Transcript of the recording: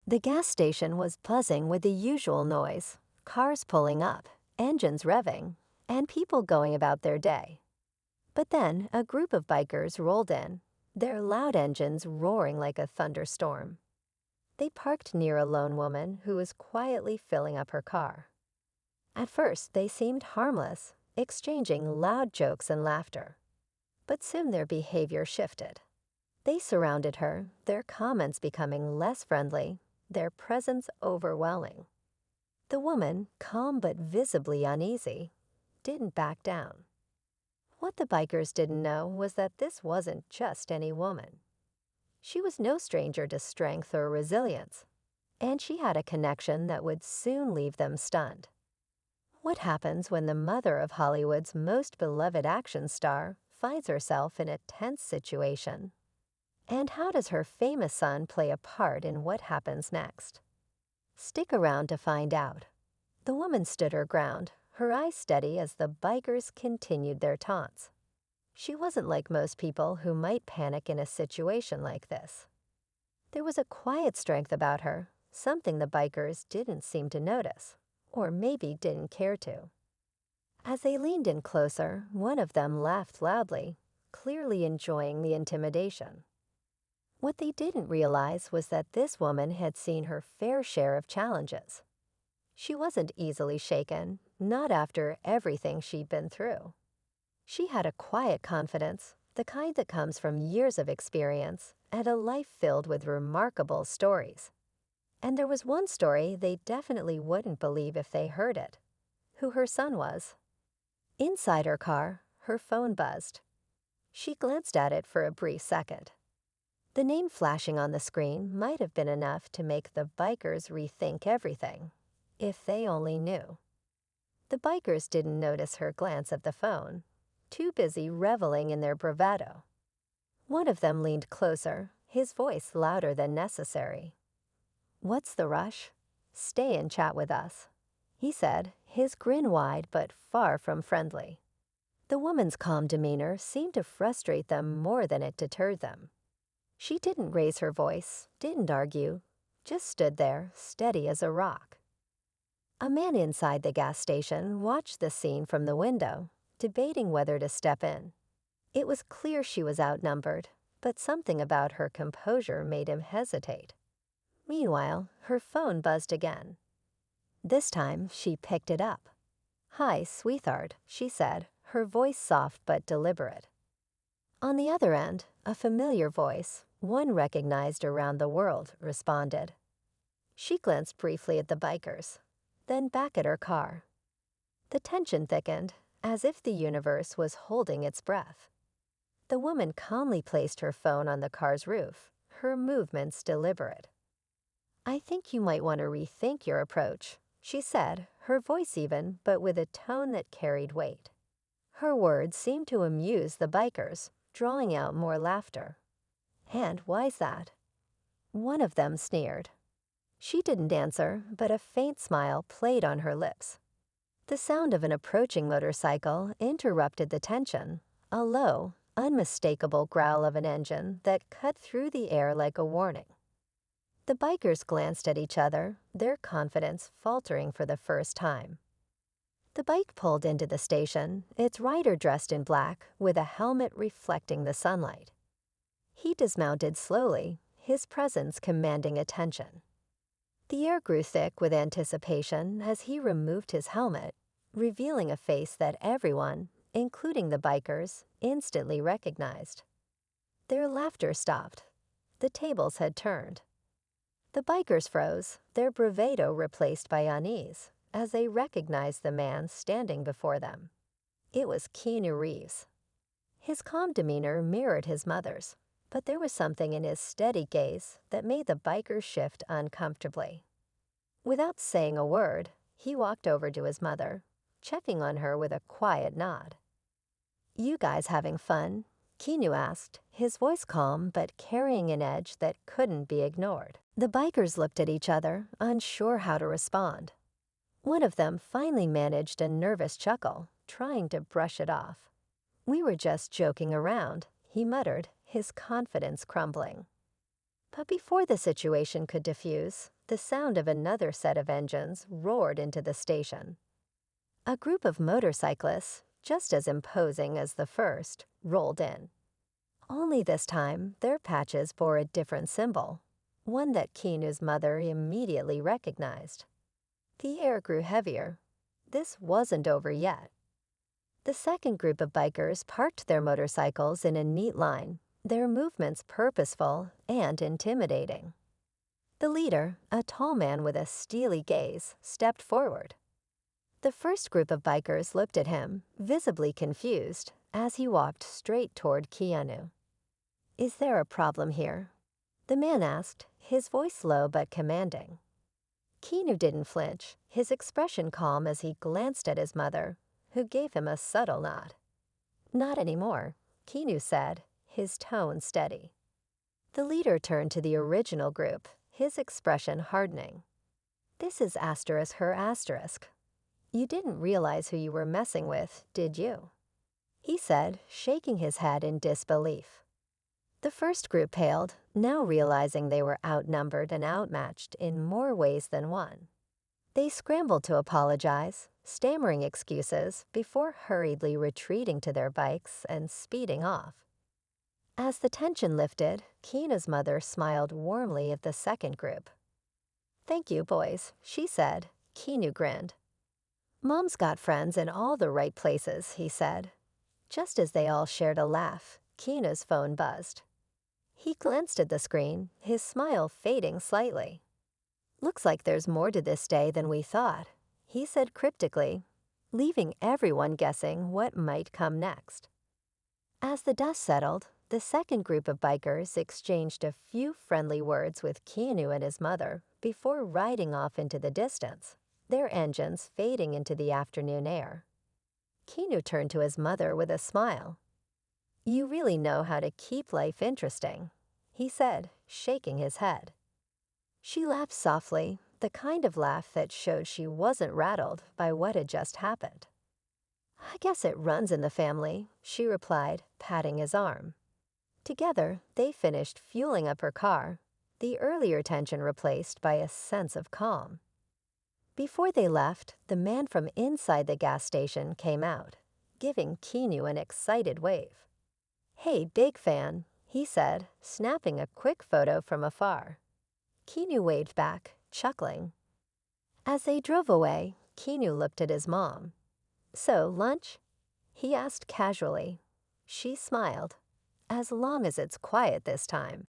The gas station was buzzing with the usual noise, cars pulling up, engines revving, and people going about their day. But then a group of bikers rolled in, their loud engines roaring like a thunderstorm. They parked near a lone woman who was quietly filling up her car. At first, they seemed harmless, exchanging loud jokes and laughter. But soon their behavior shifted. They surrounded her, their comments becoming less friendly, their presence overwhelming. The woman, calm but visibly uneasy, didn't back down. What the bikers didn't know was that this wasn't just any woman. She was no stranger to strength or resilience, and she had a connection that would soon leave them stunned. What happens when the mother of Hollywood's most beloved action star finds herself in a tense situation? And how does her famous son play a part in what happens next? Stick around to find out. The woman stood her ground, her eyes steady as the bikers continued their taunts. She wasn't like most people who might panic in a situation like this. There was a quiet strength about her, something the bikers didn't seem to notice, or maybe didn't care to. As they leaned in closer, one of them laughed loudly, clearly enjoying the intimidation. What they didn't realize was that this woman had seen her fair share of challenges. She wasn't easily shaken, not after everything she'd been through. She had a quiet confidence, the kind that comes from years of experience and a life filled with remarkable stories. And there was one story they definitely wouldn't believe if they heard it: who her son was. Inside her car, her phone buzzed. She glanced at it for a brief second. The name flashing on the screen might have been enough to make the bikers rethink everything, if they only knew. The bikers didn't notice her glance at the phone, too busy reveling in their bravado. One of them leaned closer, his voice louder than necessary. "What's the rush? Stay and chat with us," he said, his grin wide but far from friendly. The woman's calm demeanor seemed to frustrate them more than it deterred them. She didn't raise her voice, didn't argue, just stood there, steady as a rock. A man inside the gas station watched the scene from the window, debating whether to step in. It was clear she was outnumbered, but something about her composure made him hesitate. Meanwhile, her phone buzzed again. This time, she picked it up. "Hi, sweetheart," she said, her voice soft but deliberate. On the other end, a familiar voice, one recognized around the world, responded. She glanced briefly at the bikers, then back at her car. The tension thickened, as if the universe was holding its breath. The woman calmly placed her phone on the car's roof, her movements deliberate. "I think you might want to rethink your approach," she said, her voice even, but with a tone that carried weight. Her words seemed to amuse the bikers, drawing out more laughter. "And why's that?" One of them sneered. She didn't answer, but a faint smile played on her lips. The sound of an approaching motorcycle interrupted the tension, a low, unmistakable growl of an engine that cut through the air like a warning. The bikers glanced at each other, their confidence faltering for the first time. The bike pulled into the station, its rider dressed in black, with a helmet reflecting the sunlight. He dismounted slowly, his presence commanding attention. The air grew thick with anticipation as he removed his helmet, revealing a face that everyone, including the bikers, instantly recognized. Their laughter stopped. The tables had turned. The bikers froze, their bravado replaced by unease, as they recognized the man standing before them. It was Keanu Reeves. His calm demeanor mirrored his mother's, but there was something in his steady gaze that made the bikers shift uncomfortably. Without saying a word, he walked over to his mother, checking on her with a quiet nod. "You guys having fun?" Keanu asked, his voice calm but carrying an edge that couldn't be ignored. The bikers looked at each other, unsure how to respond. One of them finally managed a nervous chuckle, trying to brush it off. "We were just joking around," he muttered, his confidence crumbling. But before the situation could diffuse, the sound of another set of engines roared into the station. A group of motorcyclists, just as imposing as the first, rolled in. Only this time, their patches bore a different symbol, one that Keanu's mother immediately recognized. The air grew heavier. This wasn't over yet. The second group of bikers parked their motorcycles in a neat line, their movements purposeful and intimidating. The leader, a tall man with a steely gaze, stepped forward. The first group of bikers looked at him, visibly confused, as he walked straight toward Keanu. "Is there a problem here?" the man asked, his voice low but commanding. Keanu didn't flinch, his expression calm as he glanced at his mother, who gave him a subtle nod. "Not anymore," Keanu said, his tone steady. The leader turned to the original group, his expression hardening. "This is asterisk her asterisk. You didn't realize who you were messing with, did you?" he said, shaking his head in disbelief. The first group paled, now realizing they were outnumbered and outmatched in more ways than one. They scrambled to apologize, stammering excuses before hurriedly retreating to their bikes and speeding off. As the tension lifted, Keena's mother smiled warmly at the second group. "Thank you, boys," she said. Keanu grinned. "Mom's got friends in all the right places," he said. Just as they all shared a laugh, Keena's phone buzzed. He glanced at the screen, his smile fading slightly. "Looks like there's more to this day than we thought," he said cryptically, leaving everyone guessing what might come next. As the dust settled, the second group of bikers exchanged a few friendly words with Keanu and his mother before riding off into the distance, their engines fading into the afternoon air. Keanu turned to his mother with a smile. "You really know how to keep life interesting," he said, shaking his head. She laughed softly, the kind of laugh that showed she wasn't rattled by what had just happened. "I guess it runs in the family," she replied, patting his arm. Together, they finished fueling up her car, the earlier tension replaced by a sense of calm. Before they left, the man from inside the gas station came out, giving Keanu an excited wave. "Hey, big fan," he said, snapping a quick photo from afar. Keanu waved back, chuckling. As they drove away, Keanu looked at his mom. "So, lunch?" he asked casually. She smiled. "As long as it's quiet this time."